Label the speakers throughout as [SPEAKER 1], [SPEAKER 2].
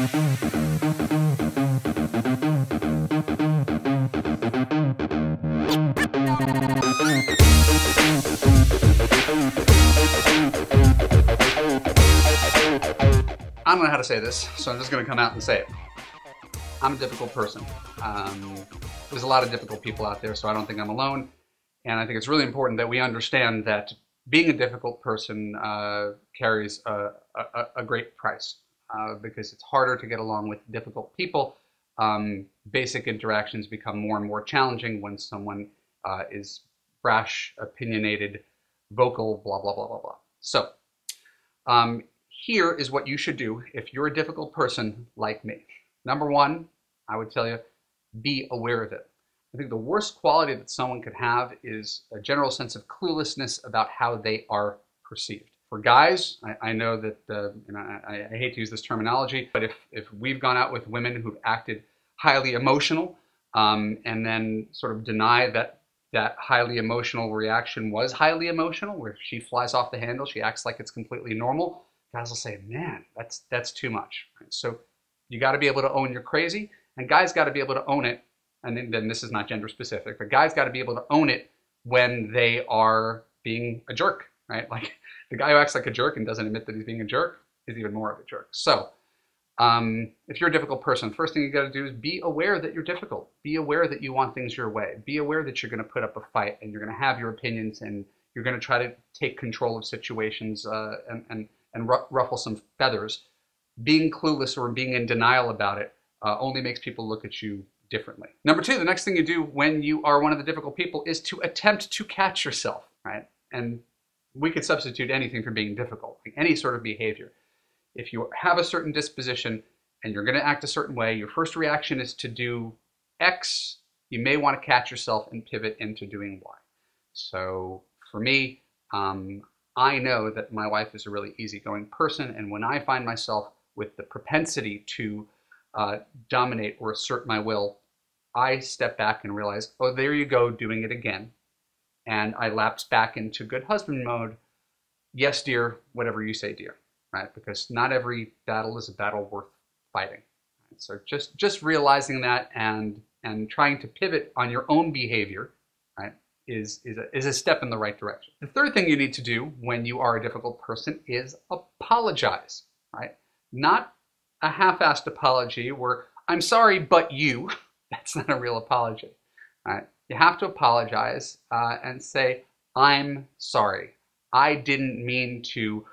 [SPEAKER 1] I don't know how to say this, so I'm just going to come out and say it. I'm a difficult person. There's a lot of difficult people out there, so I don't think I'm alone. And I think it's really important that we understand that being a difficult person carries a great price because it's harder to get along with difficult people. Basic interactions become more and more challenging when someone is brash, opinionated, vocal, blah, blah, blah, blah, blah. So here is what you should do if you're a difficult person like me. Number one, I would tell you, be aware of it. I think the worst quality that someone could have is a general sense of cluelessness about how they are perceived. For guys, I know that, I hate to use this terminology, but if we've gone out with women who've acted highly emotional and then sort of deny that that highly emotional reaction was highly emotional, where she flies off the handle, she acts like it's completely normal, guys will say, man, that's too much. Right? So you got to be able to own you're crazy, and guys got to be able to own it. And then this is not gender specific, but guys got to be able to own it when they are being a jerk, right? Like the guy who acts like a jerk and doesn't admit that he's being a jerk is even more of a jerk. So if you're a difficult person, the first thing you got to do is be aware that you're difficult. Be aware that you want things your way. Be aware that you're going to put up a fight and you're going to have your opinions and you're going to try to take control of situations and ruffle some feathers. Being clueless or being in denial about it only makes people look at you differently. Number two, the next thing you do when you are one of the difficult people is to attempt to catch yourself, right? And we could substitute anything for being difficult, like any sort of behavior. If you have a certain disposition and you're going to act a certain way, your first reaction is to do X, you may want to catch yourself and pivot into doing Y. So for me, I know that my wife is a really easygoing person, and when I find myself with the propensity to dominate or assert my will, I step back and realize, oh, there you go, doing it again. And I lapse back into good husband mode. Yes, dear, whatever you say, dear, right? Because not every battle is a battle worth fighting. Right? So just realizing that and trying to pivot on your own behavior, right, is a step in the right direction. The third thing you need to do when you are a difficult person is apologize, right? Not a half-assed apology where I'm sorry, but you. That's not a real apology. Right? You have to apologize and say, I'm sorry. I didn't mean to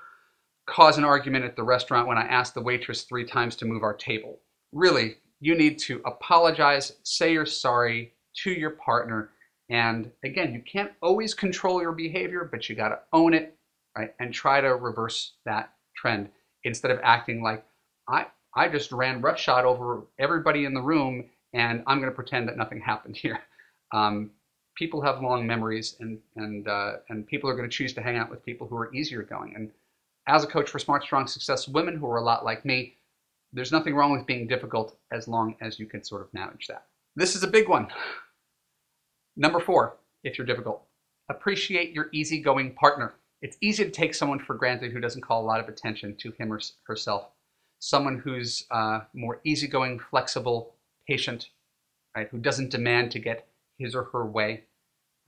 [SPEAKER 1] cause an argument at the restaurant when I asked the waitress 3 times to move our table. Really, you need to apologize, say you're sorry to your partner. And again, you can't always control your behavior, but you got to own it, right? And try to reverse that trend instead of acting like, I just ran roughshod over everybody in the room and I'm going to pretend that nothing happened here. People have long memories and people are going to choose to hang out with people who are easier going. And as a coach for smart, strong, successful women who are a lot like me, there's nothing wrong with being difficult as long as you can sort of manage that. This is a big one. Number 4, if you're difficult, appreciate your easygoing partner. It's easy to take someone for granted who doesn't call a lot of attention to him or herself. Someone who's more easygoing, flexible, patient, right? Who doesn't demand to get his or her way,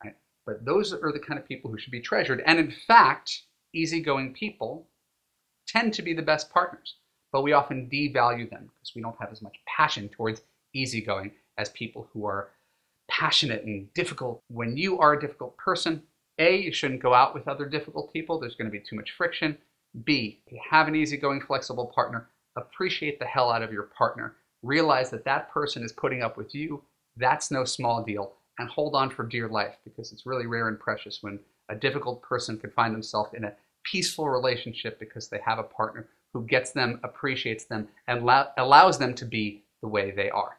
[SPEAKER 1] right? But those are the kind of people who should be treasured. And in fact, easygoing people tend to be the best partners, but we often devalue them because we don't have as much passion towards easygoing as people who are passionate and difficult. When you are a difficult person, A, you shouldn't go out with other difficult people. There's going to be too much friction. B, if you have an easygoing, flexible partner, appreciate the hell out of your partner. Realize that that person is putting up with you. That's no small deal. And hold on for dear life, because it's really rare and precious when a difficult person can find themselves in a peaceful relationship because they have a partner who gets them, appreciates them, and allows them to be the way they are.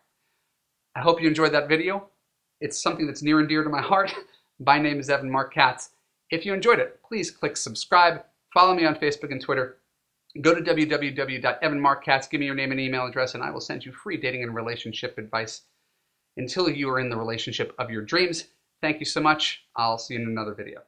[SPEAKER 1] I hope you enjoyed that video. It's something that's near and dear to my heart. My name is Evan Mark Katz. If you enjoyed it, please click subscribe. Follow me on Facebook and Twitter. Go to www.evanmarkkatz, give me your name and email address, and I will send you free dating and relationship advice until you are in the relationship of your dreams. Thank you so much. I'll see you in another video.